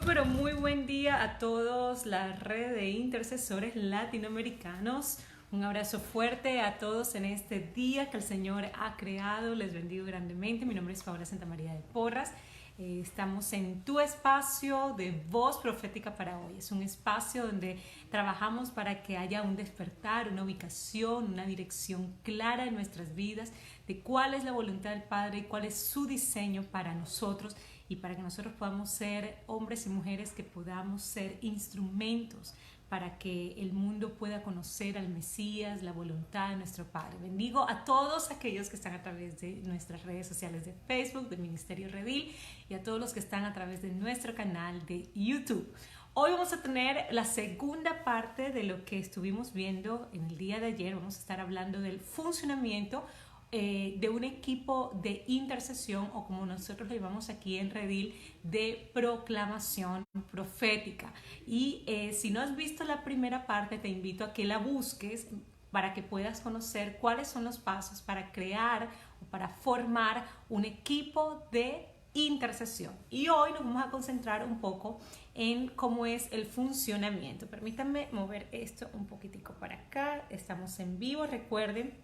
Pero muy buen día a todos la red de intercesores latinoamericanos. Un abrazo fuerte a todos en este día que el Señor ha creado. Les bendigo grandemente. Mi nombre es Paola Santamaría de Porras. Estamos en tu espacio de voz profética para hoy. Es un espacio donde trabajamos para que haya un despertar, una ubicación, una dirección clara en nuestras vidas de cuál es la voluntad del Padre y cuál es su diseño para nosotros, y para que nosotros podamos ser hombres y mujeres que podamos ser instrumentos para que el mundo pueda conocer al Mesías, la voluntad de nuestro Padre. Bendigo a todos aquellos que están a través de nuestras redes sociales de Facebook, del Ministerio Redil, y a todos los que están a través de nuestro canal de YouTube. Hoy vamos a tener la segunda parte de lo que estuvimos viendo en el día de ayer. Vamos a estar hablando del funcionamiento de un equipo de intercesión, o como nosotros lo llamamos aquí en Redil, de proclamación profética. Y si no has visto la primera parte, te invito a que la busques para que puedas conocer cuáles son los pasos para crear o para formar un equipo de intercesión. Y hoy nos vamos a concentrar un poco en cómo es el funcionamiento. Permítanme mover esto un poquitico para acá. Estamos en vivo, recuerden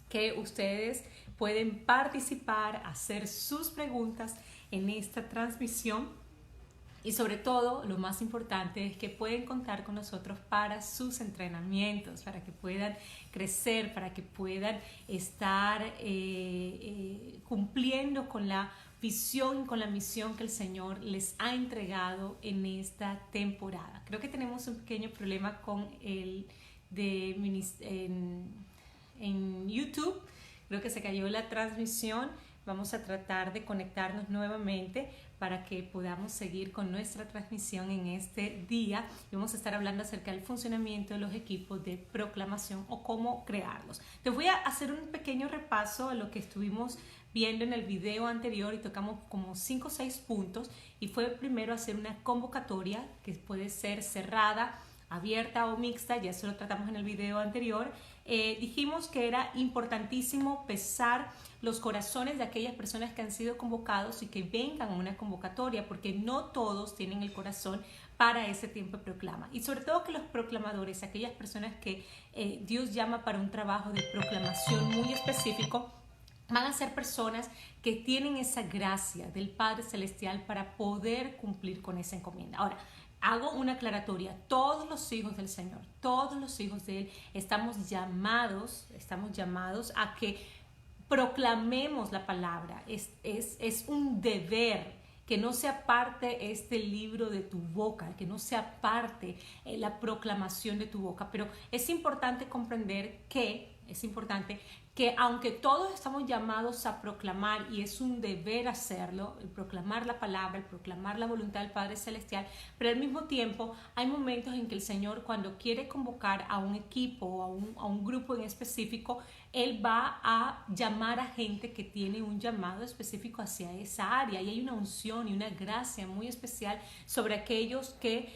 que ustedes pueden participar, hacer sus preguntas en esta transmisión, y sobre todo, lo más importante es que pueden contar con nosotros para sus entrenamientos, para que puedan crecer, para que puedan estar cumpliendo con la visión y con la misión que el Señor les ha entregado en esta temporada. Creo que tenemos un pequeño problema con el de en YouTube. Creo que se cayó la transmisión. Vamos a tratar de conectarnos nuevamente para que podamos seguir con nuestra transmisión en este día, y vamos a estar hablando acerca del funcionamiento de los equipos de proclamación o cómo crearlos. Te voy a hacer un pequeño repaso a lo que estuvimos viendo en el video anterior, y tocamos como 5 o 6 puntos, y fue primero hacer una convocatoria que puede ser cerrada, abierta o mixta. Ya eso lo tratamos en el video anterior. Dijimos que era importantísimo pesar los corazones de aquellas personas que han sido convocados y que vengan a una convocatoria, porque no todos tienen el corazón para ese tiempo de proclama. Y sobre todo que los proclamadores, aquellas personas que Dios llama para un trabajo de proclamación muy específico, van a ser personas que tienen esa gracia del Padre Celestial para poder cumplir con esa encomienda. Ahora, hago una aclaratoria: todos los hijos del Señor, todos los hijos de Él, estamos llamados a que proclamemos la palabra. Es un deber que no se aparte este libro de tu boca, que no se aparte la proclamación de tu boca. Pero es importante comprender que aunque todos estamos llamados a proclamar, y es un deber hacerlo, el proclamar la palabra, el proclamar la voluntad del Padre Celestial, pero al mismo tiempo hay momentos en que el Señor, cuando quiere convocar a un equipo o a un grupo en específico, Él va a llamar a gente que tiene un llamado específico hacia esa área, y hay una unción y una gracia muy especial sobre aquellos que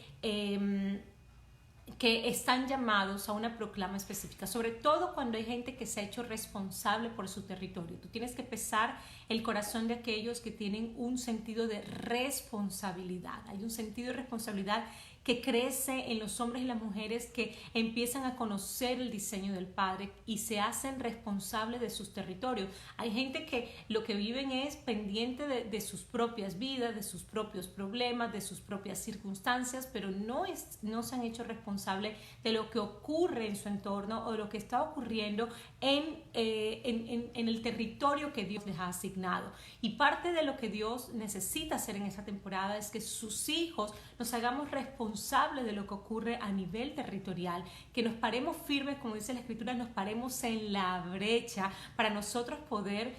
están llamados a una proclama específica, sobre todo cuando hay gente que se ha hecho responsable por su territorio. Tú tienes que pesar el corazón de aquellos que tienen un sentido de responsabilidad. Hay un sentido de responsabilidad que crece en los hombres y las mujeres que empiezan a conocer el diseño del Padre y se hacen responsables de sus territorios. Hay gente que lo que viven es pendiente de sus propias vidas, de sus propios problemas, de sus propias circunstancias, pero no se han hecho responsables de lo que ocurre en su entorno o de lo que está ocurriendo en el territorio que Dios les ha asignado. Y parte de lo que Dios necesita hacer en esta temporada es que sus hijos nos hagamos responsables de lo que ocurre a nivel territorial, que nos paremos firmes, como dice la Escritura, nos paremos en la brecha para nosotros poder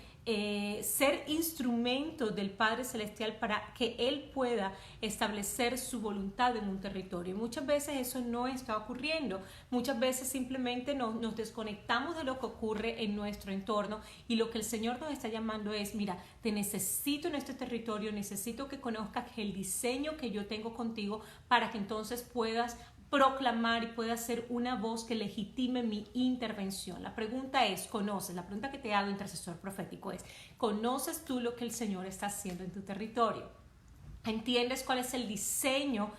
ser instrumentos del Padre Celestial para que Él pueda establecer su voluntad en un territorio. Y muchas veces eso no está ocurriendo. Muchas veces simplemente nos desconectamos de lo que ocurre en nuestro entorno, y lo que el Señor nos está llamando es: mira, te necesito en este territorio, necesito que conozcas el diseño que yo tengo contigo para que entonces puedas proclamar y pueda ser una voz que legitime mi intervención. La pregunta es, ¿conoces? La pregunta que te hago, intercesor profético, es: ¿conoces tú lo que el Señor está haciendo en tu territorio? entiendes cuál es el diseño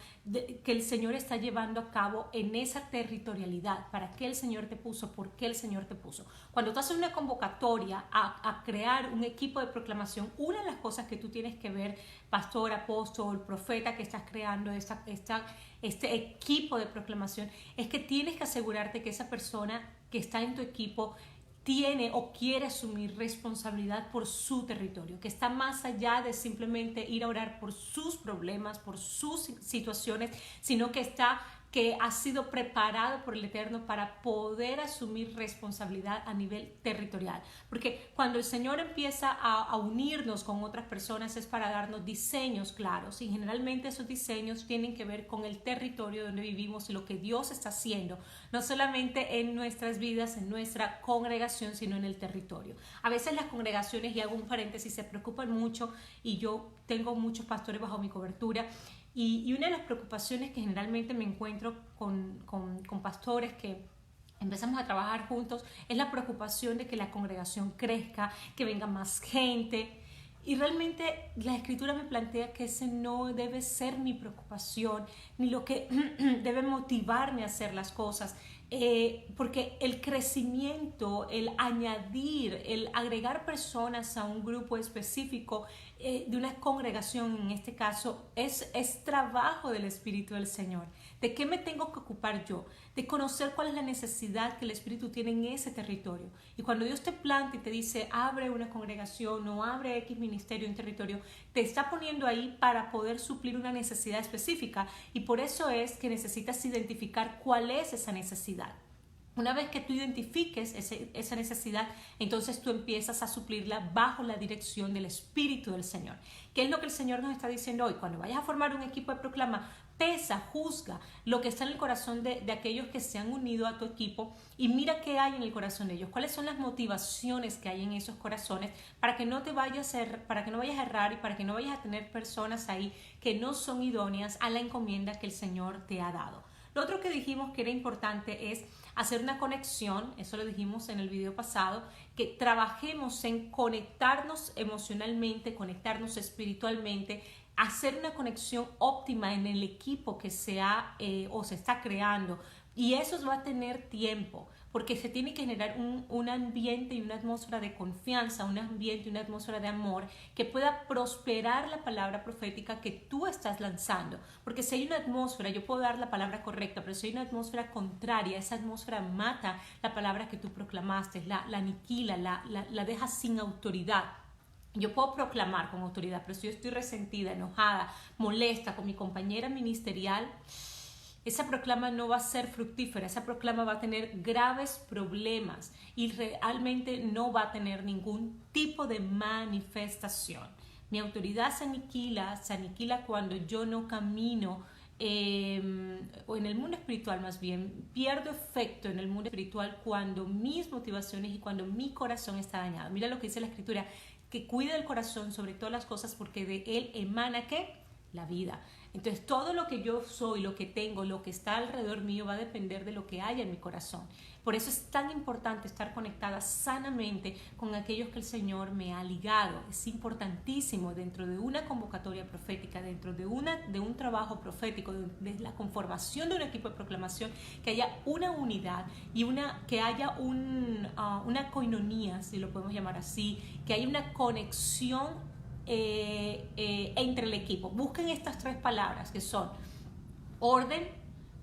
que el Señor está llevando a cabo en esa territorialidad, para qué el Señor te puso, por qué el Señor te puso. Cuando tú haces una convocatoria a crear un equipo de proclamación, una de las cosas que tú tienes que ver, pastor, apóstol, profeta que estás creando este equipo de proclamación, es que tienes que asegurarte que esa persona que está en tu equipo tiene o quiere asumir responsabilidad por su territorio, que está más allá de simplemente ir a orar por sus problemas, por sus situaciones, sino que ha sido preparado por el Eterno para poder asumir responsabilidad a nivel territorial. Porque cuando el Señor empieza a unirnos con otras personas es para darnos diseños claros, y generalmente esos diseños tienen que ver con el territorio donde vivimos y lo que Dios está haciendo, no solamente en nuestras vidas, en nuestra congregación, sino en el territorio. A veces las congregaciones, y hago un paréntesis, se preocupan mucho, y yo tengo muchos pastores bajo mi cobertura, y una de las preocupaciones que generalmente me encuentro con pastores que empezamos a trabajar juntos es la preocupación de que la congregación crezca, que venga más gente. Y realmente la Escritura me plantea que ese no debe ser mi preocupación, ni lo que debe motivarme a hacer las cosas. Porque el crecimiento, el añadir, el agregar personas a un grupo específico de una congregación, en este caso, es trabajo del Espíritu del Señor. ¿De qué me tengo que ocupar yo? De conocer cuál es la necesidad que el Espíritu tiene en ese territorio. Y cuando Dios te planta y te dice, abre una congregación o abre X ministerio en territorio, te está poniendo ahí para poder suplir una necesidad específica. Y por eso es que necesitas identificar cuál es esa necesidad. Una vez que tú identifiques esa necesidad, entonces tú empiezas a suplirla bajo la dirección del Espíritu del Señor. ¿Qué es lo que el Señor nos está diciendo hoy? Cuando vayas a formar un equipo de proclama, pesa, juzga lo que está en el corazón de aquellos que se han unido a tu equipo y mira qué hay en el corazón de ellos, cuáles son las motivaciones que hay en esos corazones para que no vayas a errar y para que no vayas a tener personas ahí que no son idóneas a la encomienda que el Señor te ha dado. Lo otro que dijimos que era importante es hacer una conexión, eso lo dijimos en el video pasado, que trabajemos en conectarnos emocionalmente, conectarnos espiritualmente, hacer una conexión óptima en el equipo que se está creando. Y eso va a tener tiempo, porque se tiene que generar un ambiente y una atmósfera de confianza, un ambiente y una atmósfera de amor que pueda prosperar la palabra profética que tú estás lanzando. Porque si hay una atmósfera, yo puedo dar la palabra correcta, pero si hay una atmósfera contraria, esa atmósfera mata la palabra que tú proclamaste, la aniquila, la deja sin autoridad. Yo puedo proclamar con autoridad, pero si yo estoy resentida, enojada, molesta con mi compañera ministerial, esa proclama no va a ser fructífera, esa proclama va a tener graves problemas y realmente no va a tener ningún tipo de manifestación. Mi autoridad se aniquila cuando yo no camino o en el mundo espiritual más bien, pierdo efecto en el mundo espiritual cuando mis motivaciones y cuando mi corazón está dañado. Mira lo que dice la Escritura, que cuida el corazón sobre todas las cosas porque de él emana ¿qué? La vida. Entonces todo lo que yo soy, lo que tengo, lo que está alrededor mío va a depender de lo que haya en mi corazón. Por eso es tan importante estar conectada sanamente con aquellos que el Señor me ha ligado. Es importantísimo dentro de una convocatoria profética, dentro de un trabajo profético, de la conformación de un equipo de proclamación, que haya una unidad y que haya una coinonía, si lo podemos llamar así, que haya una conexión entre el equipo. Busquen estas tres palabras que son orden,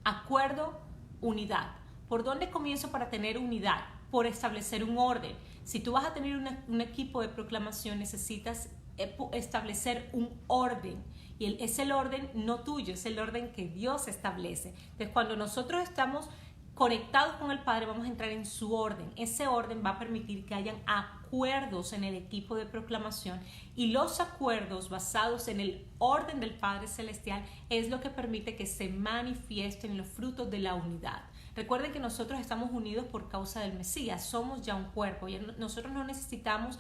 acuerdo, unidad. ¿Por dónde comienzo para tener unidad? Por establecer un orden. Si tú vas a tener un equipo de proclamación, necesitas establecer un orden. Y es el orden no tuyo, es el orden que Dios establece. Entonces, cuando nosotros estamos conectados con el Padre, vamos a entrar en su orden. Ese orden va a permitir que hayan acuerdos en el equipo de proclamación, y los acuerdos basados en el orden del Padre Celestial es lo que permite que se manifiesten los frutos de la unidad. Recuerden que nosotros estamos unidos por causa del Mesías, somos ya un cuerpo, y nosotros no necesitamos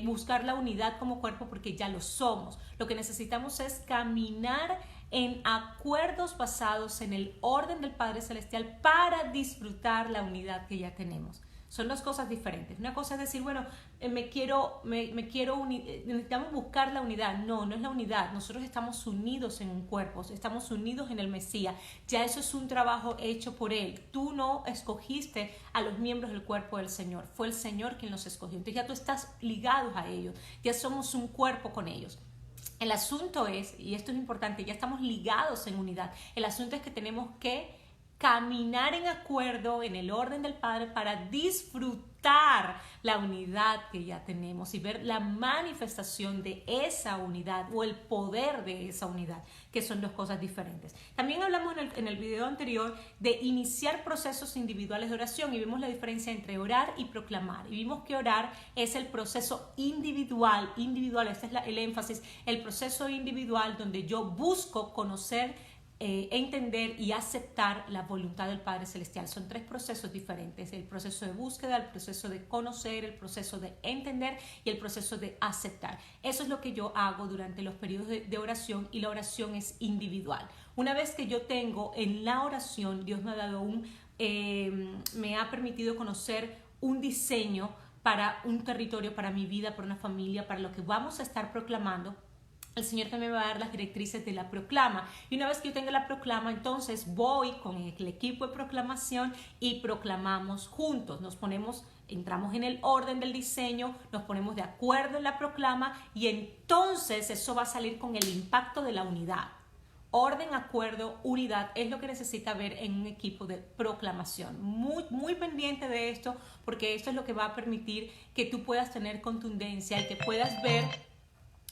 buscar la unidad como cuerpo porque ya lo somos. Lo que necesitamos es caminar en acuerdos basados en el orden del Padre Celestial para disfrutar la unidad que ya tenemos. Son dos cosas diferentes. Una cosa es decir, bueno, necesitamos buscar la unidad. No, no es la unidad. Nosotros estamos unidos en un cuerpo, estamos unidos en el Mesías. Ya eso es un trabajo hecho por Él. Tú no escogiste a los miembros del cuerpo del Señor. Fue el Señor quien los escogió. Entonces ya tú estás ligado a ellos. Ya somos un cuerpo con ellos. El asunto es, y esto es importante, ya estamos ligados en unidad. El asunto es que tenemos que caminar en acuerdo en el orden del Padre para disfrutar la unidad que ya tenemos y ver la manifestación de esa unidad o el poder de esa unidad, que son dos cosas diferentes. También hablamos en el video anterior de iniciar procesos individuales de oración y vimos la diferencia entre orar y proclamar. Y vimos que orar es el proceso individual, este es el énfasis, el proceso individual donde yo busco conocer, entender y aceptar la voluntad del Padre Celestial. Son tres procesos diferentes: el proceso de búsqueda, el proceso de conocer, el proceso de entender y el proceso de aceptar. Eso es lo que yo hago durante los periodos de oración, y la oración es individual. Una vez que yo tengo en la oración, Dios me ha dado me ha permitido conocer un diseño para un territorio, para mi vida, para una familia, para lo que vamos a estar proclamando. El Señor también me va a dar las directrices de la proclama. Y una vez que yo tenga la proclama, entonces voy con el equipo de proclamación y proclamamos juntos. Entramos en el orden del diseño, nos ponemos de acuerdo en la proclama y entonces eso va a salir con el impacto de la unidad. Orden, acuerdo, unidad es lo que necesita ver en un equipo de proclamación. Muy, muy pendiente de esto, porque esto es lo que va a permitir que tú puedas tener contundencia y que puedas ver,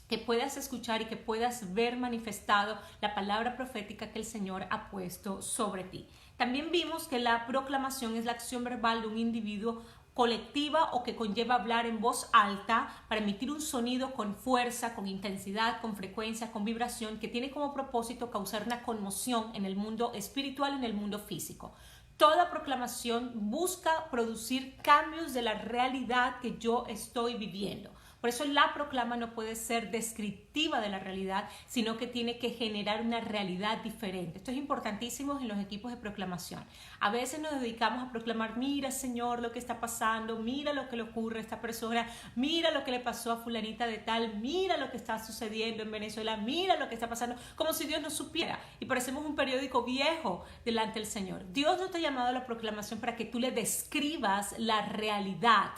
que puedas escuchar y que puedas ver manifestado la palabra profética que el Señor ha puesto sobre ti. También vimos que la proclamación es la acción verbal de un individuo colectiva o que conlleva hablar en voz alta para emitir un sonido con fuerza, con intensidad, con frecuencia, con vibración, que tiene como propósito causar una conmoción en el mundo espiritual y en el mundo físico. Toda proclamación busca producir cambios de la realidad que yo estoy viviendo. Por eso la proclama no puede ser descriptiva de la realidad, sino que tiene que generar una realidad diferente. Esto es importantísimo en los equipos de proclamación. A veces nos dedicamos a proclamar: mira, Señor, lo que está pasando, mira lo que le ocurre a esta persona, mira lo que le pasó a fulanita de tal, mira lo que está sucediendo en Venezuela, mira lo que está pasando, como si Dios no supiera. Y parecemos un periódico viejo delante del Señor. Dios no te ha llamado a la proclamación para que tú le describas la realidad,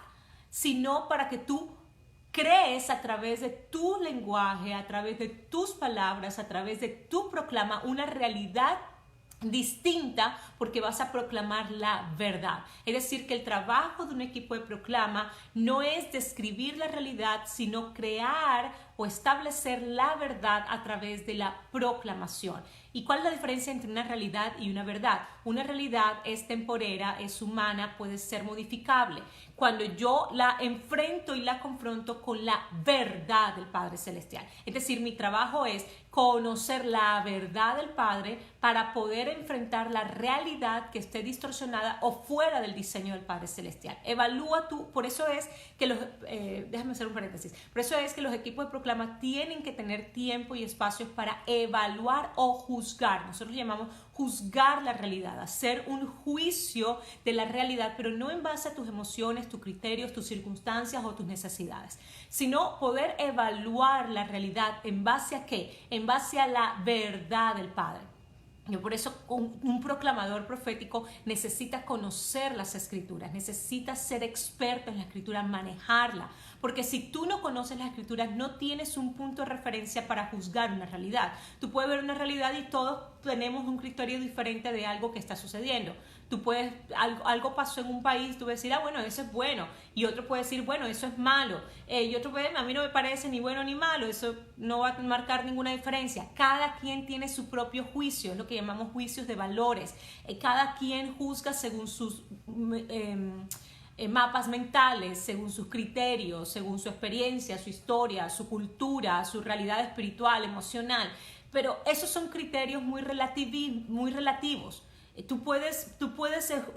sino para que tú crees a través de tu lenguaje, a través de tus palabras, a través de tu proclama una realidad distinta, porque vas a proclamar la verdad. Es decir, que el trabajo de un equipo de proclama no es describir la realidad, sino crear o establecer la verdad a través de la proclamación. ¿Y cuál es la diferencia entre una realidad y una verdad? Una realidad es temporera, es humana, puede ser modificable. Cuando yo la enfrento y la confronto con la verdad del Padre Celestial. Es decir, mi trabajo es conocer la verdad del Padre para poder enfrentar la realidad que esté distorsionada o fuera del diseño del Padre Celestial. Evalúa tú, por eso es que déjame hacer un paréntesis, por eso es que los equipos de proclama tienen que tener tiempo y espacios para evaluar o juzgar. Nosotros llamamos juzgar la realidad, hacer un juicio de la realidad, pero no en base a tus emociones, tus criterios, tus circunstancias o tus necesidades, sino poder evaluar la realidad en base a ¿qué? En base a la verdad del Padre. Y por eso un proclamador profético necesita conocer las escrituras, necesita ser experto en la escritura, manejarla, porque si tú no conoces las escrituras no tienes un punto de referencia para juzgar una realidad. Tú puedes ver una realidad y todos tenemos un criterio diferente de algo que está sucediendo. Tú puedes, algo pasó en un país, tú puedes decir, bueno, eso es bueno, y otro puede decir, bueno, eso es malo, y otro puede, a mí no me parece ni bueno ni malo, eso no va a marcar ninguna diferencia. Cada quien tiene su propio juicio, es lo que llamamos juicios de valores. Cada quien juzga según sus mapas mentales, según sus criterios, según su experiencia, su historia, su cultura, su realidad espiritual, emocional. Pero esos son criterios muy relativos. Tú puedes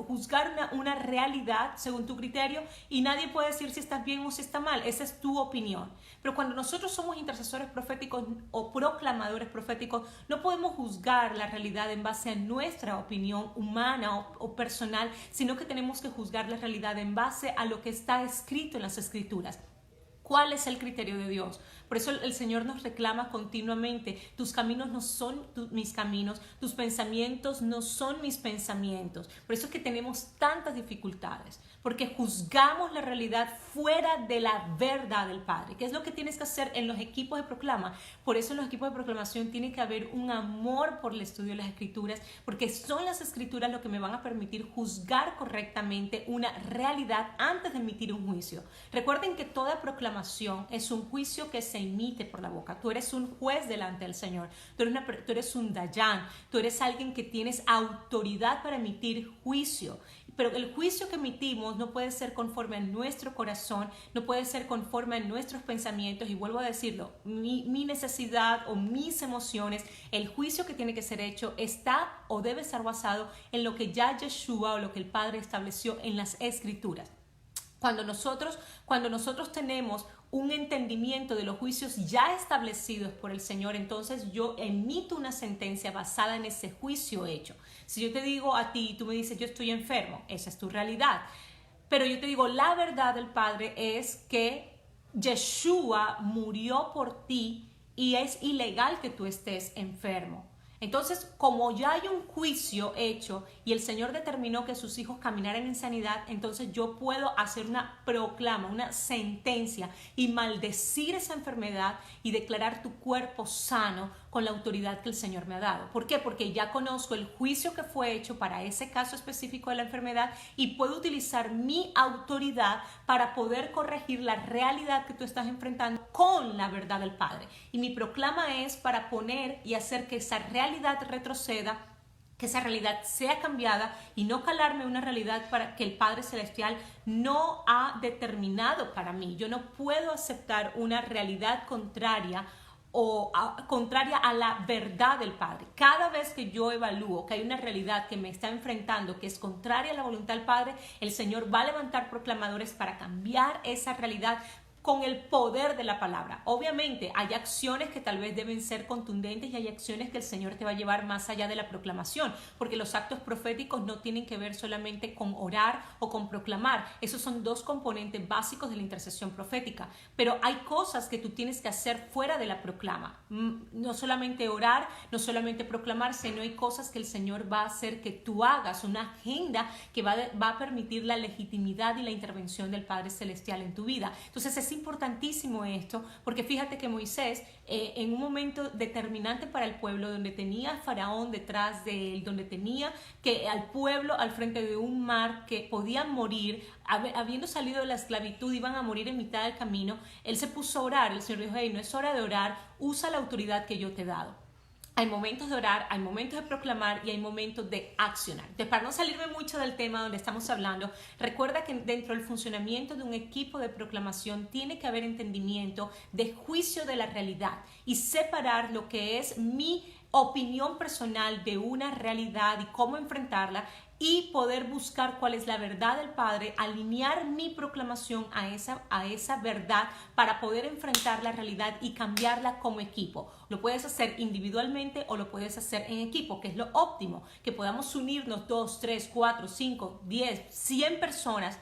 juzgar una realidad según tu criterio y nadie puede decir si estás bien o si está mal. Esa es tu opinión. Pero cuando nosotros somos intercesores proféticos o proclamadores proféticos, no podemos juzgar la realidad en base a nuestra opinión humana o personal, sino que tenemos que juzgar la realidad en base a lo que está escrito en las Escrituras. ¿Cuál es el criterio de Dios? Por eso el Señor nos reclama continuamente: tus caminos no son mis caminos, tus pensamientos no son mis pensamientos. Por eso es que tenemos tantas dificultades, porque juzgamos la realidad fuera de la verdad del Padre. ¿Qué es lo que tienes que hacer en los equipos de proclama? Por eso en los equipos de proclamación tiene que haber un amor por el estudio de las Escrituras, porque son las Escrituras lo que me van a permitir juzgar correctamente una realidad antes de emitir un juicio. Recuerden que toda proclamación es un juicio que se emite por la boca. Tú eres un juez delante del Señor. Tú eres un dayán. Tú eres alguien que tienes autoridad para emitir juicio. Pero el juicio que emitimos no puede ser conforme a nuestro corazón, no puede ser conforme a nuestros pensamientos. Y vuelvo a decirlo, mi necesidad o mis emociones, el juicio que tiene que ser hecho está o debe estar basado en lo que ya Yeshua o lo que el Padre estableció en las Escrituras. Cuando nosotros tenemos un entendimiento de los juicios ya establecidos por el Señor, entonces yo emito una sentencia basada en ese juicio hecho. Si yo te digo a ti y tú me dices yo estoy enfermo, esa es tu realidad. Pero yo te digo la verdad del Padre es que Yeshua murió por ti y es ilegal que tú estés enfermo. Entonces, como ya hay un juicio hecho y el Señor determinó que sus hijos caminaran en sanidad, entonces yo puedo hacer una proclama, una sentencia y maldecir esa enfermedad y declarar tu cuerpo sano con la autoridad que el Señor me ha dado. ¿Por qué? Porque ya conozco el juicio que fue hecho para ese caso específico de la enfermedad y puedo utilizar mi autoridad para poder corregir la realidad que tú estás enfrentando con la verdad del Padre. Y mi proclama es para poner y hacer que esa realidad retroceda, que esa realidad sea cambiada y no calarme una realidad para que el Padre Celestial no ha determinado para mí. Yo no puedo aceptar una realidad contraria contraria a la verdad del Padre. Cada vez que yo evalúo que hay una realidad que me está enfrentando que es contraria a la voluntad del Padre, el Señor va a levantar proclamadores para cambiar esa realidad con el poder de la palabra. Obviamente hay acciones que tal vez deben ser contundentes y hay acciones que el Señor te va a llevar más allá de la proclamación, porque los actos proféticos no tienen que ver solamente con orar o con proclamar. Esos son dos componentes básicos de la intercesión profética, pero hay cosas que tú tienes que hacer fuera de la proclama. No solamente orar, no solamente proclamar, sino hay cosas que el Señor va a hacer que tú hagas, una agenda que va a permitir la legitimidad y la intervención del Padre Celestial en tu vida. Entonces es importantísimo esto, porque fíjate que Moisés en un momento determinante para el pueblo, donde tenía a Faraón detrás de él, donde tenía que al pueblo al frente de un mar que podían morir, habiendo salido de la esclavitud, iban a morir en mitad del camino, él se puso a orar. El Señor dijo: hey, no es hora de orar, usa la autoridad que yo te he dado. Hay momentos de orar, hay momentos de proclamar y hay momentos de accionar. Entonces, para no salirme mucho del tema donde estamos hablando, recuerda que dentro del funcionamiento de un equipo de proclamación tiene que haber entendimiento de juicio de la realidad y separar lo que es mi opinión personal de una realidad y cómo enfrentarla, y poder buscar cuál es la verdad del Padre, alinear mi proclamación a esa verdad para poder enfrentar la realidad y cambiarla como equipo. Lo puedes hacer individualmente o lo puedes hacer en equipo, que es lo óptimo, que podamos unirnos 2, 3, 4, 5, 10, 100 personas,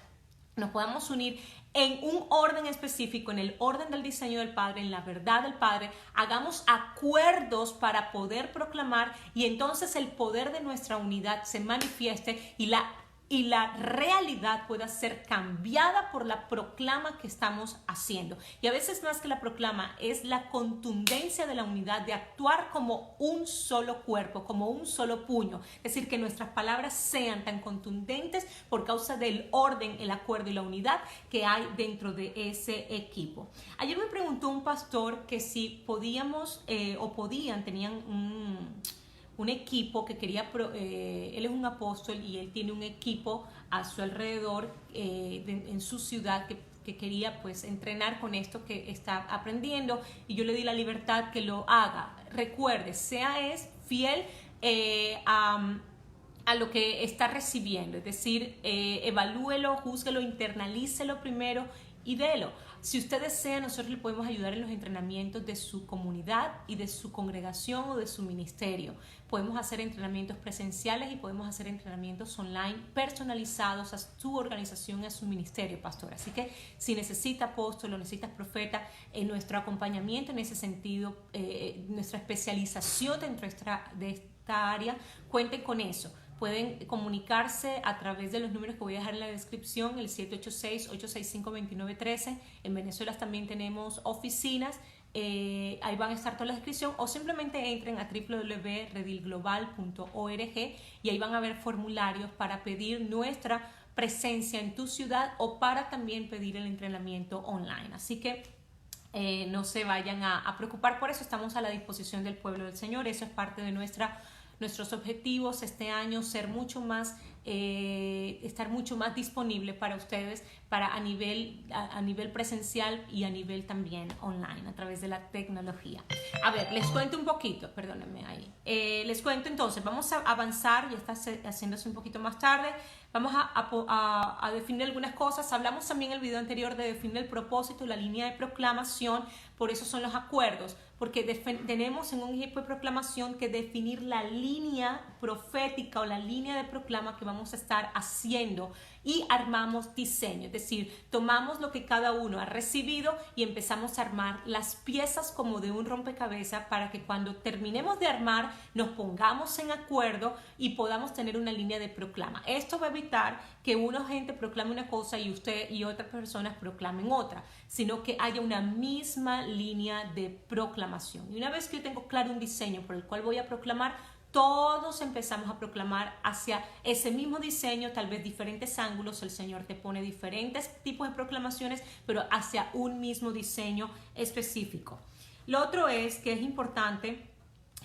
nos podamos unir en un orden específico, en el orden del diseño del Padre, en la verdad del Padre, hagamos acuerdos para poder proclamar y entonces el poder de nuestra unidad se manifieste y la realidad pueda ser cambiada por la proclama que estamos haciendo. Y a veces más que la proclama es la contundencia de la unidad, de actuar como un solo cuerpo, como un solo puño. Es decir, que nuestras palabras sean tan contundentes por causa del orden, el acuerdo y la unidad que hay dentro de ese equipo. Ayer me preguntó un pastor que si podíamos tenían un equipo que quería, él es un apóstol y él tiene un equipo a su alrededor en su ciudad que quería pues entrenar con esto que está aprendiendo, y yo le di la libertad que lo haga. Recuerde, sea fiel a lo que está recibiendo, es decir, evalúelo, júzguelo, internalícelo primero y délo. Si usted desea, nosotros le podemos ayudar en los entrenamientos de su comunidad y de su congregación o de su ministerio. Podemos hacer entrenamientos presenciales y podemos hacer entrenamientos online personalizados a su organización y a su ministerio, pastor. Así que si necesita apóstol o necesita profeta, en nuestro acompañamiento en ese sentido, nuestra especialización dentro de esta área, cuenten con eso. Pueden comunicarse a través de los números que voy a dejar en la descripción, el 786-865-2913. En Venezuela también tenemos oficinas, ahí van a estar toda la descripción, o simplemente entren a www.redilglobal.org y ahí van a ver formularios para pedir nuestra presencia en tu ciudad o para también pedir el entrenamiento online. Así que no se vayan a preocupar por eso, estamos a la disposición del pueblo del Señor. Eso es parte de nuestros objetivos este año, estar mucho más disponible para ustedes a nivel presencial y a nivel también online a través de la tecnología. A ver, les cuento un poquito, perdónenme ahí. Les cuento entonces, vamos a avanzar, ya está haciéndose un poquito más tarde. Vamos a definir algunas cosas. Hablamos también en el video anterior de definir el propósito, la línea de proclamación. Por eso son los acuerdos, porque tenemos en un equipo de proclamación que definir la línea profética o la línea de proclama que vamos a estar haciendo, y armamos diseño, es decir, tomamos lo que cada uno ha recibido y empezamos a armar las piezas como de un rompecabezas para que cuando terminemos de armar nos pongamos en acuerdo y podamos tener una línea de proclama. Esto va a evitar que una gente proclame una cosa y usted y otras personas proclamen otra, sino que haya una misma línea de proclamación. Y una vez que yo tengo claro un diseño por el cual voy a proclamar, todos empezamos a proclamar hacia ese mismo diseño, tal vez diferentes ángulos. El Señor te pone diferentes tipos de proclamaciones, pero hacia un mismo diseño específico. Lo otro es que es importante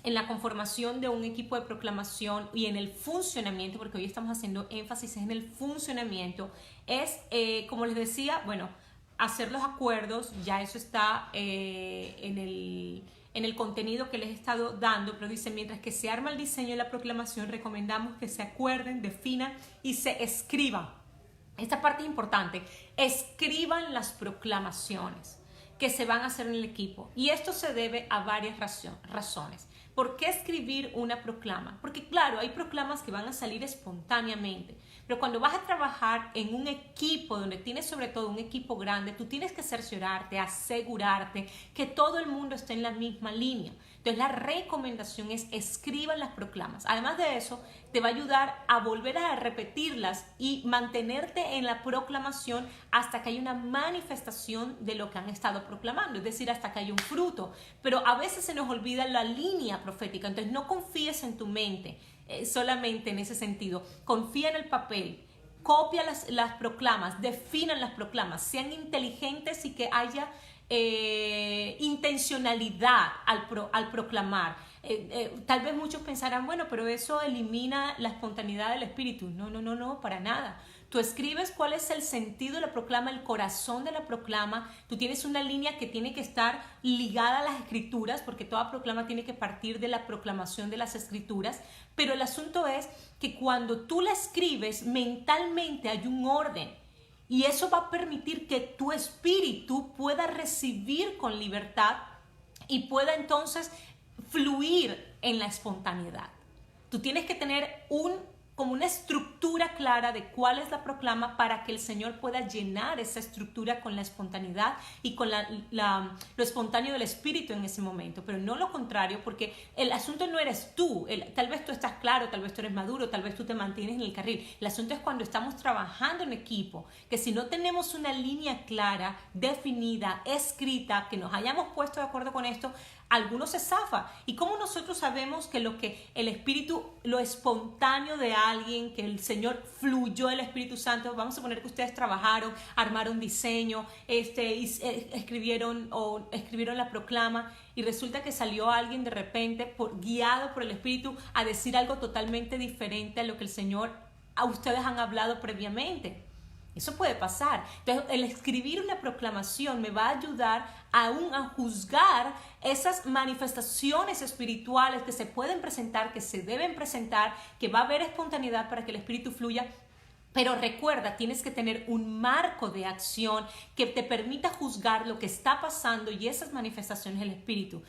en la conformación de un equipo de proclamación y en el funcionamiento, porque hoy estamos haciendo énfasis en el funcionamiento, es, como les decía, bueno, hacer los acuerdos. Ya eso está en el contenido que les he estado dando, pero dice, mientras que se arma el diseño de la proclamación, recomendamos que se acuerden, definan y se escriban. Esta parte es importante. Escriban las proclamaciones que se van a hacer en el equipo. Y esto se debe a varias razones. ¿Por qué escribir una proclama? Porque claro, hay proclamas que van a salir espontáneamente, pero cuando vas a trabajar en un equipo donde tienes sobre todo un equipo grande, tú tienes que cerciorarte, asegurarte que todo el mundo esté en la misma línea. Entonces la recomendación es escriban las proclamas. Además de eso, te va a ayudar a volver a repetirlas y mantenerte en la proclamación hasta que haya una manifestación de lo que han estado proclamando, es decir, hasta que haya un fruto. Pero a veces se nos olvida la línea profética, entonces no confíes en tu mente solamente en ese sentido. Confía en el papel, copia las proclamas, definan las proclamas, sean inteligentes y que haya intencionalidad al proclamar. Tal vez muchos pensarán, bueno, pero eso elimina la espontaneidad del espíritu. No, para nada. Tú escribes cuál es el sentido de la proclama, el corazón de la proclama. Tú tienes una línea que tiene que estar ligada a las escrituras, porque toda proclama tiene que partir de la proclamación de las escrituras. Pero el asunto es que cuando tú la escribes, mentalmente hay un orden. Y eso va a permitir que tu espíritu pueda recibir con libertad y pueda entonces fluir en la espontaneidad. Tú tienes que tener como una estructura clara de cuál es la proclama para que el Señor pueda llenar esa estructura con la espontaneidad y con lo espontáneo del espíritu en ese momento, pero no lo contrario, porque el asunto no eres tú. Tal vez tú estás claro, tal vez tú eres maduro, tal vez tú te mantienes en el carril. El asunto es cuando estamos trabajando en equipo, que si no tenemos una línea clara, definida, escrita, que nos hayamos puesto de acuerdo con esto, algunos se zafa. ¿Y cómo nosotros sabemos que el espíritu, lo espontáneo de alguien, que el Señor fluyó el Espíritu Santo? Vamos a poner que ustedes trabajaron, armaron diseño, escribieron la proclama y resulta que salió alguien de repente guiado por el Espíritu a decir algo totalmente diferente a lo que el Señor a ustedes han hablado previamente. Eso puede pasar. Entonces, el escribir una proclamación me va a ayudar aún a juzgar esas manifestaciones espirituales que se pueden presentar, que se deben presentar, que va a haber espontaneidad para que el espíritu fluya. Pero recuerda, tienes que tener un marco de acción que te permita juzgar lo que está pasando y esas manifestaciones del Espíritu.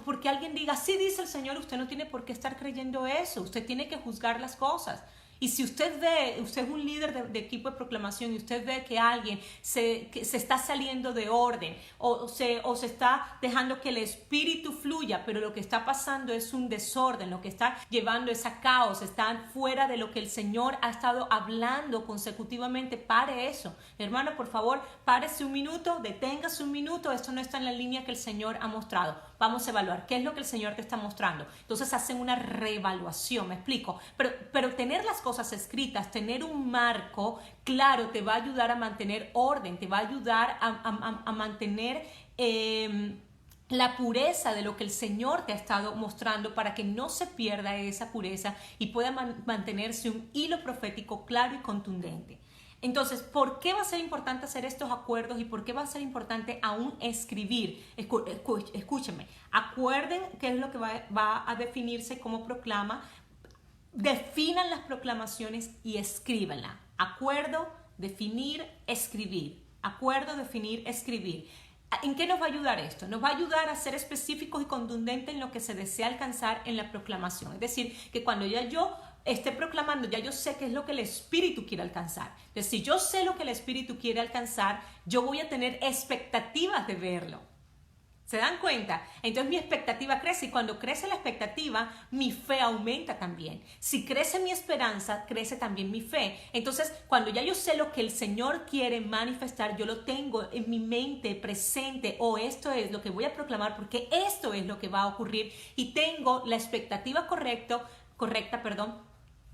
Porque alguien diga, sí dice el Señor, usted no tiene por qué estar creyendo eso, usted tiene que juzgar las cosas. Y si usted es un líder de equipo de proclamación y usted ve que alguien que se está saliendo de orden o se está dejando que el espíritu fluya, pero lo que está pasando es un desorden, lo que está llevando es a caos, están fuera de lo que el Señor ha estado hablando consecutivamente, pare eso. Hermano, por favor, párese un minuto, deténgase un minuto, esto no está en la línea que el Señor ha mostrado. Vamos a evaluar qué es lo que el Señor te está mostrando. Entonces hacen una reevaluación, me explico. Pero tener las cosas escritas, tener un marco claro te va a ayudar a mantener orden, te va a ayudar a mantener la pureza de lo que el Señor te ha estado mostrando para que no se pierda esa pureza y pueda mantenerse un hilo profético claro y contundente. Entonces, ¿por qué va a ser importante hacer estos acuerdos y por qué va a ser importante aún escribir? Escúchenme, acuerden qué es lo que va a definirse como proclama, definan las proclamaciones y escríbanla. Acuerdo, definir, escribir. Acuerdo, definir, escribir. ¿En qué nos va a ayudar esto? Nos va a ayudar a ser específicos y contundentes en lo que se desea alcanzar en la proclamación. Es decir, que cuando ya yo esté proclamando, ya yo sé qué es lo que el Espíritu quiere alcanzar. Entonces, si yo sé lo que el Espíritu quiere alcanzar, yo voy a tener expectativas de verlo. ¿Se dan cuenta? Entonces mi expectativa crece y cuando crece la expectativa, mi fe aumenta también. Si crece mi esperanza, crece también mi fe. Entonces, cuando ya yo sé lo que el Señor quiere manifestar, yo lo tengo en mi mente presente, esto es lo que voy a proclamar porque esto es lo que va a ocurrir y tengo la expectativa correcta,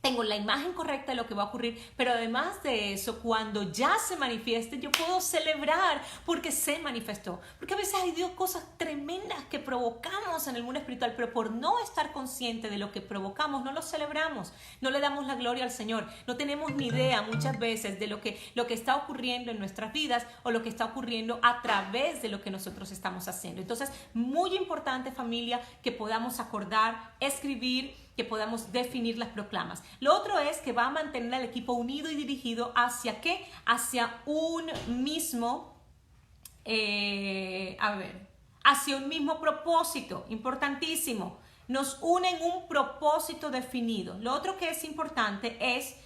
tengo la imagen correcta de lo que va a ocurrir, pero además de eso, cuando ya se manifieste, yo puedo celebrar porque se manifestó. Porque a veces hay Dios cosas tremendas que provocamos en el mundo espiritual, pero por no estar consciente de lo que provocamos, no lo celebramos, no le damos la gloria al Señor, no tenemos ni idea muchas veces de lo que está ocurriendo en nuestras vidas o lo que está ocurriendo a través de lo que nosotros estamos haciendo. Entonces, muy importante, familia, que podamos acordar, escribir, que podamos definir las proclamas. Lo otro es que va a mantener al equipo unido y dirigido ¿hacia qué? Hacia un mismo, hacia un mismo propósito, importantísimo. Nos unen un propósito definido. Lo otro que es importante es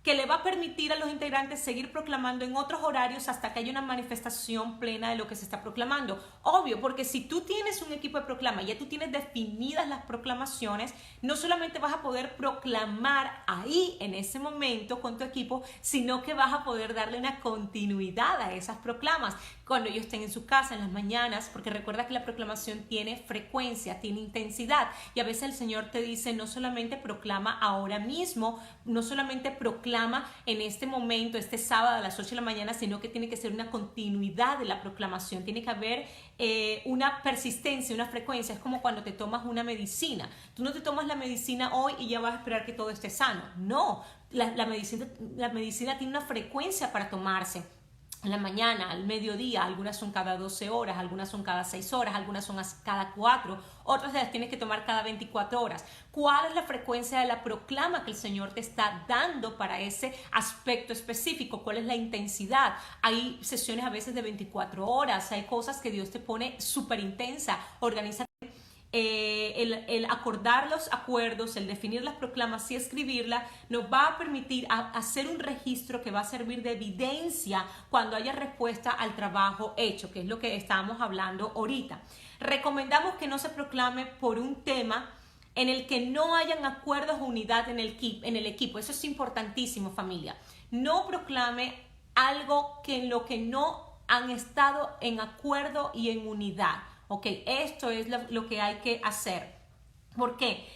que le va a permitir a los integrantes seguir proclamando en otros horarios hasta que haya una manifestación plena de lo que se está proclamando. Obvio, porque si tú tienes un equipo de proclama y ya tú tienes definidas las proclamaciones, no solamente vas a poder proclamar ahí en ese momento con tu equipo, sino que vas a poder darle una continuidad a esas proclamas cuando ellos estén en su casa en las mañanas, porque recuerda que la proclamación tiene frecuencia, tiene intensidad y a veces el Señor te dice no solamente proclama ahora mismo, no solamente proclama en este momento, este sábado a las 8 de la mañana, sino que tiene que ser una continuidad de la proclamación, tiene que haber una persistencia, una frecuencia. Es como cuando te tomas una medicina, tú no te tomas la medicina hoy y ya vas a esperar que todo esté sano, no, la medicina tiene una frecuencia para tomarse. En la mañana, al mediodía, algunas son cada 12 horas, algunas son cada 6 horas, algunas son cada 4, otras las tienes que tomar cada 24 horas. ¿Cuál es la frecuencia de la proclama que el Señor te está dando para ese aspecto específico? ¿Cuál es la intensidad? Hay sesiones a veces de 24 horas, hay cosas que Dios te pone súper intensa, organiza. El acordar los acuerdos, el definir las proclamas y escribirlas nos va a permitir hacer un registro que va a servir de evidencia cuando haya respuesta al trabajo hecho, que es lo que estábamos hablando ahorita. Recomendamos que no se proclame por un tema en el que no hayan acuerdos o unidad en el equipo. Eso es importantísimo, familia. No proclame algo en lo que no han estado en acuerdo y en unidad. Ok, esto es lo que hay que hacer. ¿Por qué?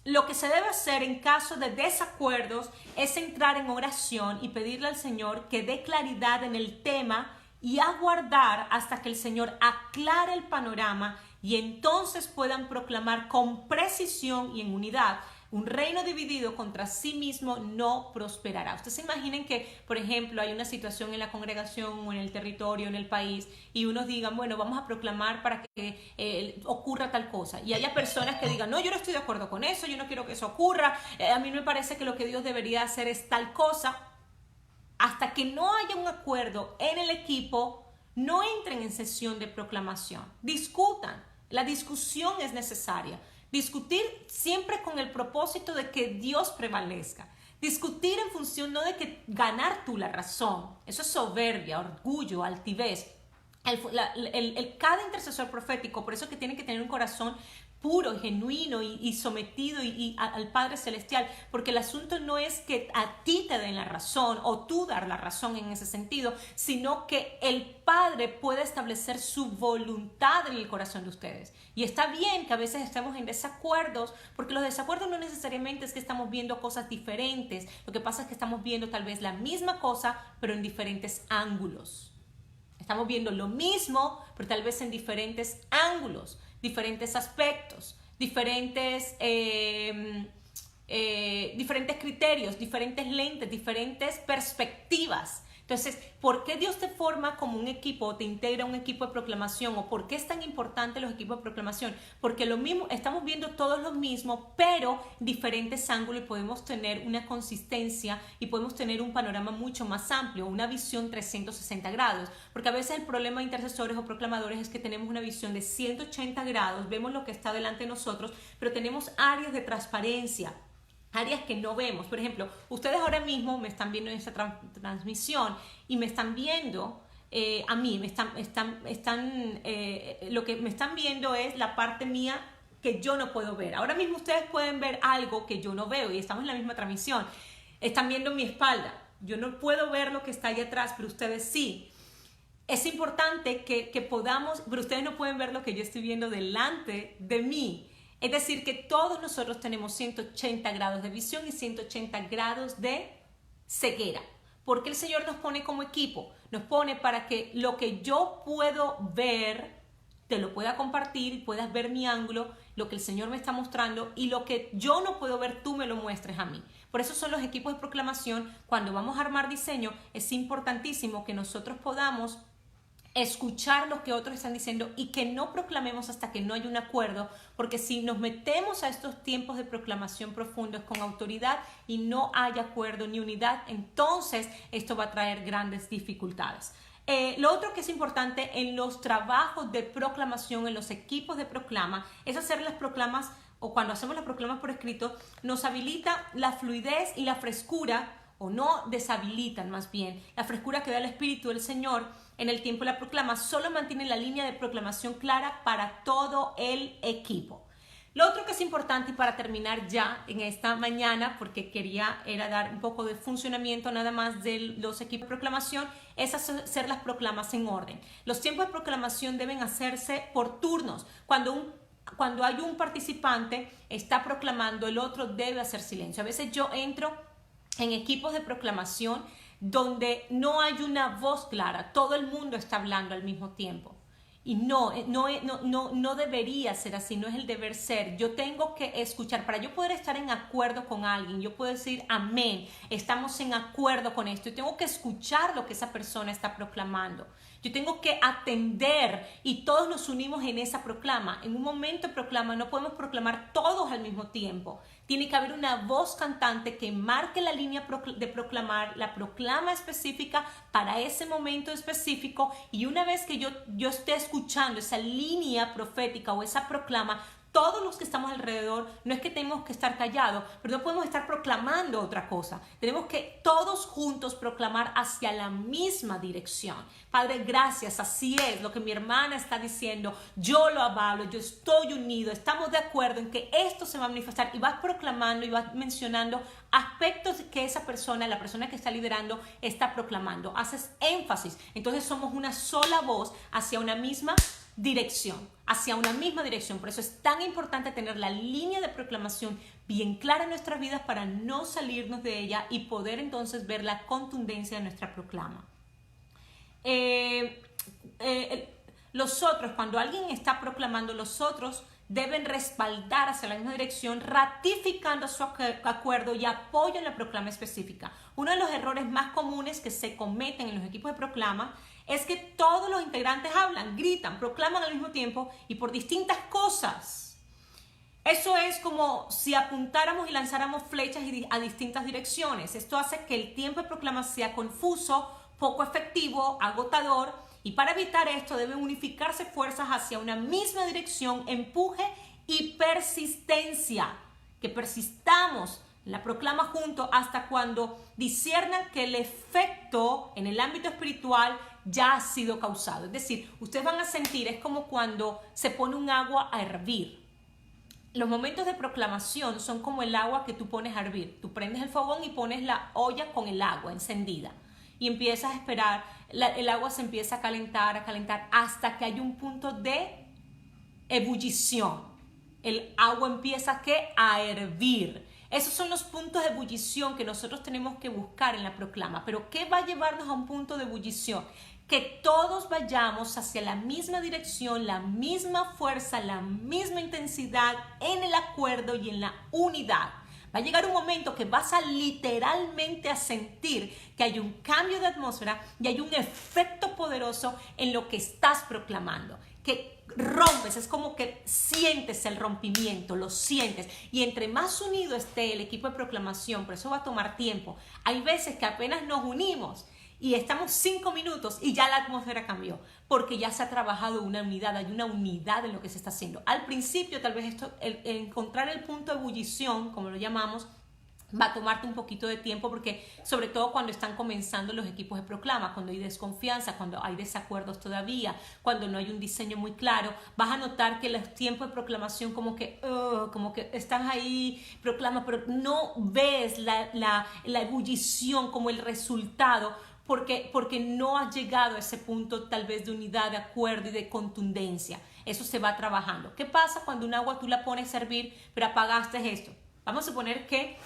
Lo que se debe hacer en caso de desacuerdos es entrar en oración y pedirle al Señor que dé claridad en el tema y aguardar hasta que el Señor aclare el panorama y entonces puedan proclamar con precisión y en unidad Un reino dividido contra sí mismo no prosperará. Ustedes se imaginen que, por ejemplo, hay una situación en la congregación o en el territorio, en el país, y unos digan, bueno, vamos a proclamar para que ocurra tal cosa. Y haya personas que digan, no, yo no estoy de acuerdo con eso, yo no quiero que eso ocurra, a mí me parece que lo que Dios debería hacer es tal cosa. Hasta que no haya un acuerdo en el equipo, no entren en sesión de proclamación. Discutan. La discusión es necesaria. Discutir siempre con el propósito de que Dios prevalezca. Discutir en función no de que ganar tú la razón. Eso es soberbia, orgullo, altivez. Cada intercesor profético, por eso es que tiene que tener un corazón puro y genuino y sometido al Padre Celestial, porque el asunto no es que a ti te den la razón o tú dar la razón en ese sentido, sino que el Padre puede establecer su voluntad en el corazón de ustedes. Y está bien que a veces estemos en desacuerdos, porque los desacuerdos no necesariamente es que estamos viendo cosas diferentes, lo que pasa es que estamos viendo tal vez la misma cosa, pero en diferentes ángulos. Estamos viendo lo mismo, pero tal vez en diferentes ángulos, diferentes aspectos, diferentes criterios, diferentes lentes, diferentes perspectivas. Entonces, ¿por qué Dios te forma como un equipo o te integra un equipo de proclamación? ¿O por qué es tan importante los equipos de proclamación? Porque lo mismo, estamos viendo todos lo mismo, pero diferentes ángulos, y podemos tener una consistencia y podemos tener un panorama mucho más amplio, una visión 360 grados. Porque a veces el problema de intercesores o proclamadores es que tenemos una visión de 180 grados, vemos lo que está delante de nosotros, pero tenemos áreas de transparencia, áreas que no vemos. Por ejemplo, ustedes ahora mismo me están viendo en esta transmisión y me están viendo a mí, lo que me están viendo es la parte mía que yo no puedo ver. Ahora mismo ustedes pueden ver algo que yo no veo y estamos en la misma transmisión. Están viendo mi espalda. Yo no puedo ver lo que está allá atrás, pero ustedes sí. Es importante que podamos, pero ustedes no pueden ver lo que yo estoy viendo delante de mí. Es decir, que todos nosotros tenemos 180 grados de visión y 180 grados de ceguera. ¿Por qué el Señor nos pone como equipo? Nos pone para que lo que yo puedo ver, te lo pueda compartir, puedas ver mi ángulo, lo que el Señor me está mostrando, y lo que yo no puedo ver, tú me lo muestres a mí. Por eso son los equipos de proclamación. Cuando vamos a armar diseño, es importantísimo que nosotros podamos escuchar lo que otros están diciendo y que no proclamemos hasta que no haya un acuerdo, porque si nos metemos a estos tiempos de proclamación profundos con autoridad y no hay acuerdo ni unidad, entonces esto va a traer grandes dificultades. Lo otro que es importante en los trabajos de proclamación, en los equipos de proclama, es hacer las proclamas, o cuando hacemos las proclamas por escrito, nos habilita la fluidez y la frescura, o no deshabilitan más bien, la frescura que da el Espíritu del Señor en el tiempo de la proclama. Solo mantiene la línea de proclamación clara para todo el equipo. Lo otro que es importante, y para terminar ya en esta mañana, porque era dar un poco de funcionamiento nada más de los equipos de proclamación, es hacer las proclamas en orden. Los tiempos de proclamación deben hacerse por turnos. Cuando hay un participante está proclamando, el otro debe hacer silencio. A veces yo entro en equipos de proclamación donde no hay una voz clara, todo el mundo está hablando al mismo tiempo. Y no debería ser así, no es el deber ser. Yo tengo que escuchar. Para yo poder estar en acuerdo con alguien, yo puedo decir amén, estamos en acuerdo con esto. Yo tengo que escuchar lo que esa persona está proclamando. Yo tengo que atender y todos nos unimos en esa proclama. En un momento de proclama no podemos proclamar todos al mismo tiempo. Tiene que haber una voz cantante que marque la línea de proclamar, la proclama específica para ese momento específico, y una vez que yo esté escuchando esa línea profética o esa proclama, todos los que estamos alrededor, no es que tenemos que estar callados, pero no podemos estar proclamando otra cosa. Tenemos que todos juntos proclamar hacia la misma dirección. Padre, gracias, así es lo que mi hermana está diciendo. Yo lo avalo, yo estoy unido, estamos de acuerdo en que esto se va a manifestar, y vas proclamando y vas mencionando aspectos que esa persona, la persona que está liderando, está proclamando. Haces énfasis. Entonces somos una sola voz hacia una misma dirección, Por eso es tan importante tener la línea de proclamación bien clara en nuestras vidas para no salirnos de ella y poder entonces ver la contundencia de nuestra proclama. Los otros, cuando alguien está proclamando, los otros deben respaldar hacia la misma dirección, ratificando su acuerdo y apoyo en la proclama específica. Uno de los errores más comunes que se cometen en los equipos de proclama es que todos los integrantes hablan, gritan, proclaman al mismo tiempo y por distintas cosas. Eso es como si apuntáramos y lanzáramos flechas a distintas direcciones. Esto hace que el tiempo de proclama sea confuso, poco efectivo, agotador, y para evitar esto deben unificarse fuerzas hacia una misma dirección, empuje y persistencia. Que persistamos en la proclama juntos hasta cuando disciernan que el efecto en el ámbito espiritual ya ha sido causado. Es decir, ustedes van a sentir, es como cuando se pone un agua a hervir. Los momentos de proclamación son como el agua que tú pones a hervir. Tú prendes el fogón y pones la olla con el agua encendida y empiezas a esperar. El agua se empieza a calentar hasta que hay un punto de ebullición. El agua empieza a hervir. Esos son los puntos de ebullición que nosotros tenemos que buscar en la proclama. Pero ¿qué va a llevarnos a un punto de ebullición? Que todos vayamos hacia la misma dirección, la misma fuerza, la misma intensidad en el acuerdo y en la unidad. Va a llegar un momento que vas a literalmente a sentir que hay un cambio de atmósfera y hay un efecto poderoso en lo que estás proclamando. Que rompes, es como que sientes el rompimiento, lo sientes. Y entre más unido esté el equipo de proclamación, por eso va a tomar tiempo. Hay veces que apenas nos unimos y estamos 5 minutos y ya la atmósfera cambió, porque ya se ha trabajado una unidad, hay una unidad en lo que se está haciendo. Al principio, tal vez el encontrar el punto de ebullición, como lo llamamos, va a tomarte un poquito de tiempo, porque sobre todo cuando están comenzando los equipos de proclama, cuando hay desconfianza, cuando hay desacuerdos todavía, cuando no hay un diseño muy claro, vas a notar que los tiempos de proclamación como que estás ahí, proclama, pero no ves la ebullición como el resultado, porque no has llegado a ese punto tal vez de unidad, de acuerdo y de contundencia. Eso se va trabajando. ¿Qué pasa cuando un agua tú la pones a hervir, pero apagaste esto? Vamos a suponer que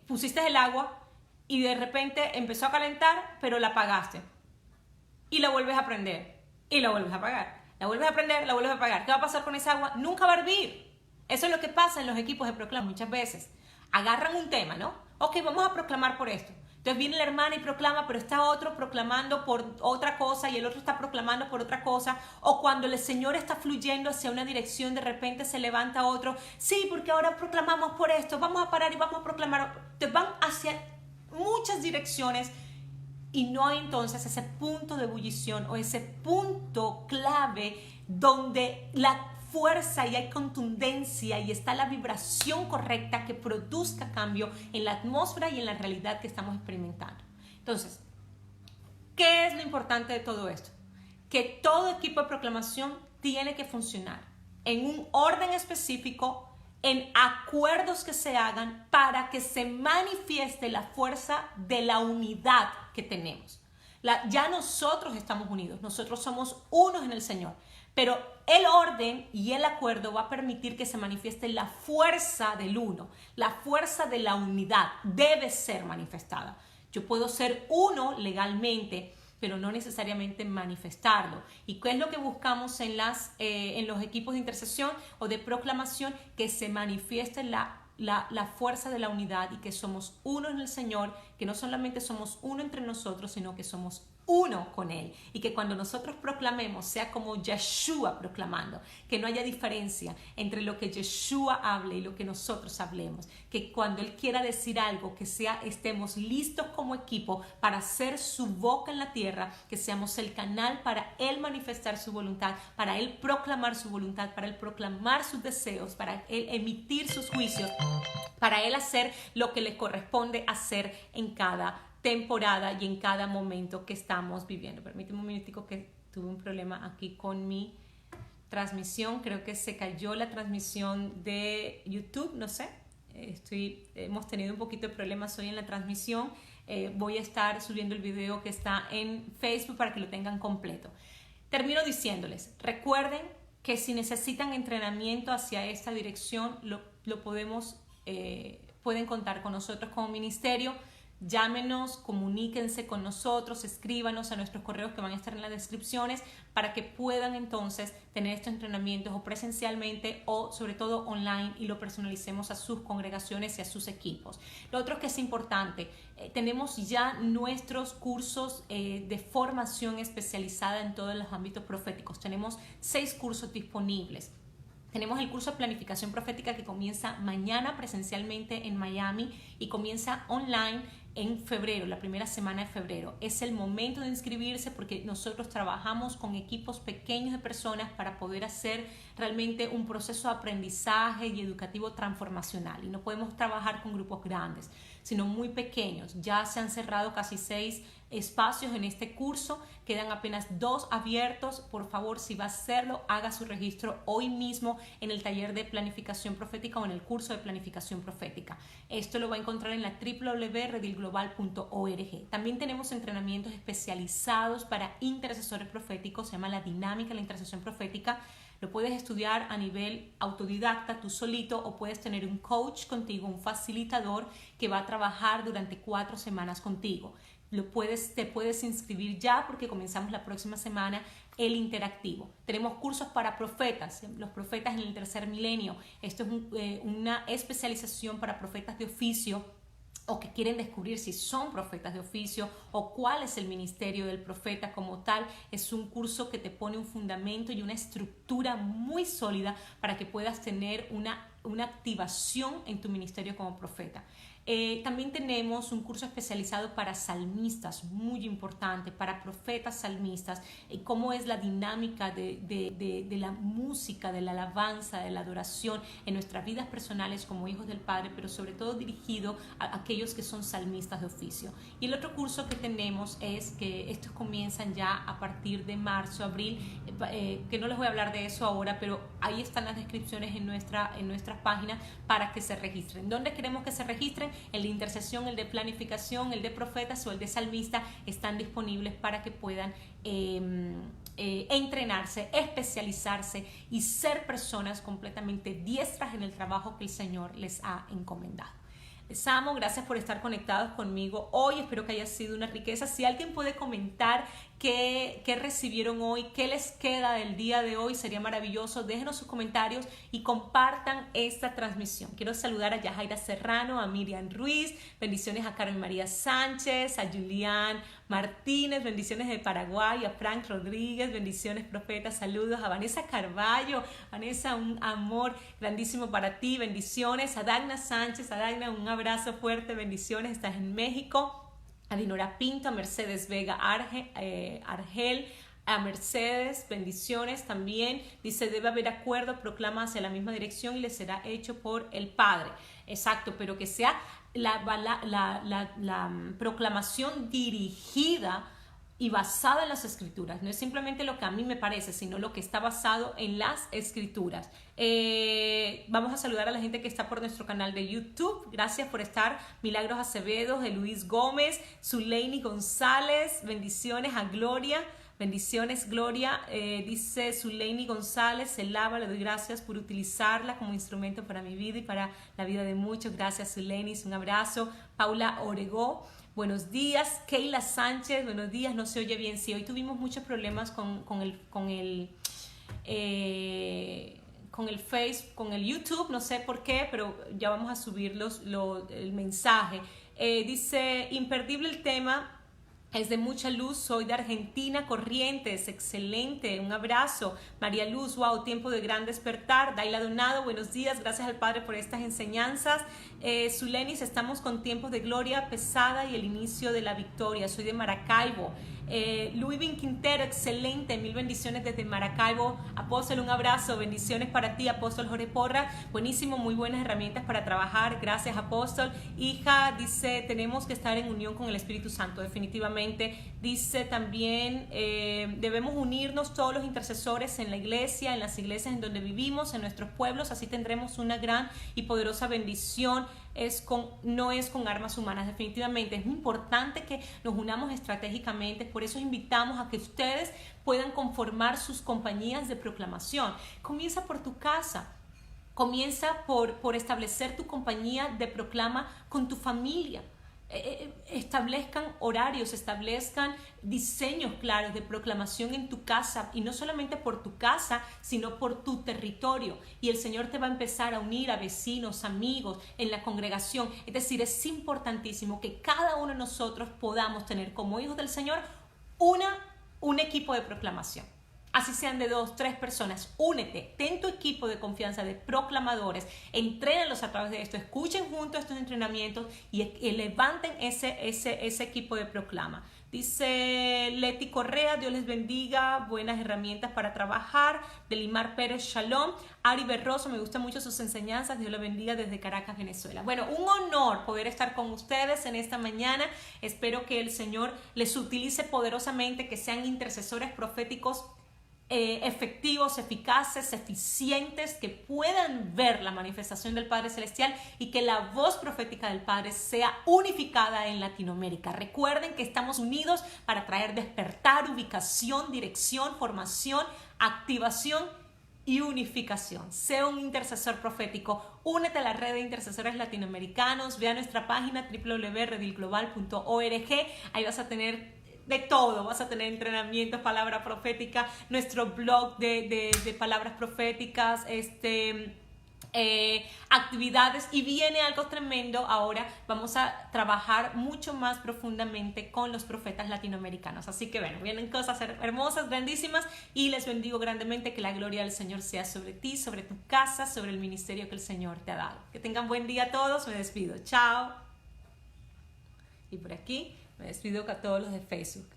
pusiste el agua y de repente empezó a calentar, pero la apagaste. Y la vuelves a prender y la vuelves a apagar. La vuelves a prender, la vuelves a apagar. ¿Qué va a pasar con esa agua? Nunca va a hervir. Eso es lo que pasa en los equipos de proclama muchas veces. Agarran un tema, ¿no? Ok, vamos a proclamar por esto. Entonces viene la hermana y proclama, pero está otro proclamando por otra cosa y el otro está proclamando por otra cosa. O cuando el Señor está fluyendo hacia una dirección, de repente se levanta otro. Sí, porque ahora proclamamos por esto, vamos a parar y vamos a proclamar. Entonces van hacia muchas direcciones y no hay entonces ese punto de ebullición o ese punto clave donde la fuerza y hay contundencia y está la vibración correcta que produzca cambio en la atmósfera y en la realidad que estamos experimentando. Entonces, ¿qué es lo importante de todo esto? Que todo equipo de proclamación tiene que funcionar en un orden específico, en acuerdos que se hagan para que se manifieste la fuerza de la unidad que tenemos. Ya nosotros estamos unidos, nosotros somos unos en el Señor. Pero el orden y el acuerdo va a permitir que se manifieste la fuerza del uno, la fuerza de la unidad debe ser manifestada. Yo puedo ser uno legalmente, pero no necesariamente manifestarlo. ¿Y qué es lo que buscamos en los equipos de intercesión o de proclamación? Que se manifieste la fuerza de la unidad y que somos uno en el Señor, que no solamente somos uno entre nosotros, sino que somos uno con Él, y que cuando nosotros proclamemos sea como Yeshua proclamando, que no haya diferencia entre lo que Yeshua hable y lo que nosotros hablemos, que cuando Él quiera decir algo, que estemos listos como equipo para ser su boca en la tierra, que seamos el canal para Él manifestar su voluntad, para Él proclamar su voluntad, para Él proclamar sus deseos, para Él emitir sus juicios, para Él hacer lo que le corresponde hacer en cada temporada y en cada momento que estamos viviendo. Permíteme un minutico que tuve un problema aquí con mi transmisión. Creo que se cayó la transmisión de YouTube, no sé. Hemos tenido un poquito de problemas hoy en la transmisión. Voy a estar subiendo el video que está en Facebook para que lo tengan completo. Termino diciéndoles, recuerden que si necesitan entrenamiento hacia esta dirección, pueden contar con nosotros como ministerio. Llámenos, comuníquense con nosotros, escríbanos a nuestros correos que van a estar en las descripciones para que puedan entonces tener estos entrenamientos o presencialmente o sobre todo online y lo personalicemos a sus congregaciones y a sus equipos. Lo otro que es importante, tenemos ya nuestros cursos de formación especializada en todos los ámbitos proféticos. Tenemos 6 cursos disponibles. Tenemos el curso de planificación profética que comienza mañana presencialmente en Miami y comienza online en febrero, la primera semana de febrero. Es el momento de inscribirse porque nosotros trabajamos con equipos pequeños de personas para poder hacer realmente un proceso de aprendizaje y educativo transformacional. Y no podemos trabajar con grupos grandes, sino muy pequeños. Ya se han cerrado casi 6 espacios en este curso, quedan apenas 2 abiertos. Por favor, si va a hacerlo, haga su registro hoy mismo en el taller de planificación profética o en el curso de planificación profética. Esto lo va a encontrar en la www.redilglobal.org. También tenemos entrenamientos especializados para intercesores proféticos, se llama la dinámica de la intercesión profética. Lo puedes estudiar a nivel autodidacta, tú solito, o puedes tener un coach contigo, un facilitador que va a trabajar durante 4 semanas contigo. Te puedes inscribir ya porque comenzamos la próxima semana el interactivo. Tenemos cursos para profetas, los profetas en el tercer milenio. Esto es una especialización para profetas de oficio o que quieren descubrir si son profetas de oficio o cuál es el ministerio del profeta como tal. Es un curso que te pone un fundamento y una estructura muy sólida para que puedas tener una activación en tu ministerio como profeta. También tenemos un curso especializado para salmistas, muy importante, para profetas salmistas, cómo es la dinámica de la música, de la alabanza, de la adoración en nuestras vidas personales como hijos del Padre, pero sobre todo dirigido a aquellos que son salmistas de oficio. Y el otro curso que tenemos es que estos comienzan ya a partir de marzo, abril, que no les voy a hablar de eso ahora, pero ahí están las descripciones en nuestra página para que se registren. ¿Dónde queremos que se registren? El de intercesión, el de planificación, el de profetas o el de salmista están disponibles para que puedan entrenarse, especializarse y ser personas completamente diestras en el trabajo que el Señor les ha encomendado. Les amo, gracias por estar conectados conmigo hoy, espero que haya sido una riqueza. Si alguien puede comentar qué recibieron hoy, qué les queda del día de hoy, sería maravilloso. Déjenos sus comentarios y compartan esta transmisión. Quiero saludar a Yajaira Serrano, a Miriam Ruiz, bendiciones a Carmen María Sánchez, a Julián Martínez, bendiciones de Paraguay, a Frank Rodríguez, bendiciones profetas, saludos a Vanessa Carballo. Vanessa, un amor grandísimo para ti, bendiciones a Dagna Sánchez, a Dagna un abrazo fuerte, bendiciones, estás en México. A Dinora Pinto, a Mercedes Vega Argel, a Mercedes, bendiciones también. Dice, debe haber acuerdo, proclama hacia la misma dirección y le será hecho por el Padre. Exacto, pero que sea la proclamación dirigida y basada en las escrituras. No es simplemente lo que a mí me parece, sino lo que está basado en las escrituras. Vamos a saludar a la gente que está por nuestro canal de YouTube. Gracias por estar. Milagros Acevedo, de Luis Gómez, Zuleini González, bendiciones a Gloria. Bendiciones, Gloria. Dice Zuleini González, se lava, le doy gracias por utilizarla como instrumento para mi vida y para la vida de muchos. Gracias, Zuleini, un abrazo. Paula Oregó, buenos días. Keila Sánchez, buenos días, no se oye bien. Sí, hoy tuvimos muchos problemas con el Face, con el YouTube, no sé por qué, pero ya vamos a subir el mensaje. Dice, imperdible el tema. Es de mucha luz, soy de Argentina, Corrientes, excelente, un abrazo. María Luz, wow, tiempo de gran despertar. Daila Donado, buenos días, gracias al Padre por estas enseñanzas. Zulenis, estamos con tiempos de gloria pesada y el inicio de la victoria. Soy de Maracaibo. Luivin Quintero, excelente, mil bendiciones desde Maracaibo. Apóstol, un abrazo, bendiciones para ti, Apóstol Jorge Porra. Buenísimo, muy buenas herramientas para trabajar, gracias, Apóstol. Hija, dice, tenemos que estar en unión con el Espíritu Santo, definitivamente. Dice también, debemos unirnos todos los intercesores en la iglesia, en las iglesias en donde vivimos, en nuestros pueblos, así tendremos una gran y poderosa bendición. No es con armas humanas, definitivamente. Es muy importante que nos unamos estratégicamente, por eso invitamos a que ustedes puedan conformar sus compañías de proclamación. Comienza por tu casa, comienza por establecer tu compañía de proclama con tu familia. establezcan horarios, establezcan diseños claros de proclamación en tu casa, y no solamente por tu casa, sino por tu territorio. Y el Señor te va a empezar a unir a vecinos, amigos, en la congregación. Es decir, es importantísimo que cada uno de nosotros podamos tener como hijos del Señor un equipo de proclamación. Así sean de 2, 3 personas, únete, ten tu equipo de confianza de proclamadores, entrénalos a través de esto, escuchen juntos estos entrenamientos y levanten ese equipo de proclama. Dice Leti Correa, Dios les bendiga, buenas herramientas para trabajar. Delimar Pérez, Shalom. Ari Berroso, me gustan mucho sus enseñanzas, Dios les bendiga desde Caracas, Venezuela. Bueno, un honor poder estar con ustedes en esta mañana. Espero que el Señor les utilice poderosamente, que sean intercesores proféticos efectivos, eficaces, eficientes, que puedan ver la manifestación del Padre Celestial y que la voz profética del Padre sea unificada en Latinoamérica. Recuerden que estamos unidos para traer despertar, ubicación, dirección, formación, activación y unificación. Sea un intercesor profético. Únete a la red de intercesores latinoamericanos. Ve a nuestra página www.redilglobal.org. Ahí vas a tener de todo, vas a tener entrenamientos, palabra profética, nuestro blog de palabras proféticas, actividades, y viene algo tremendo. Ahora vamos a trabajar mucho más profundamente con los profetas latinoamericanos, así que bueno, vienen cosas hermosas, grandísimas, y les bendigo grandemente. Que la gloria del Señor sea sobre ti, sobre tu casa, sobre el ministerio que el Señor te ha dado. Que tengan buen día a todos, me despido, chao. Y por aquí me despido a todos los de Facebook.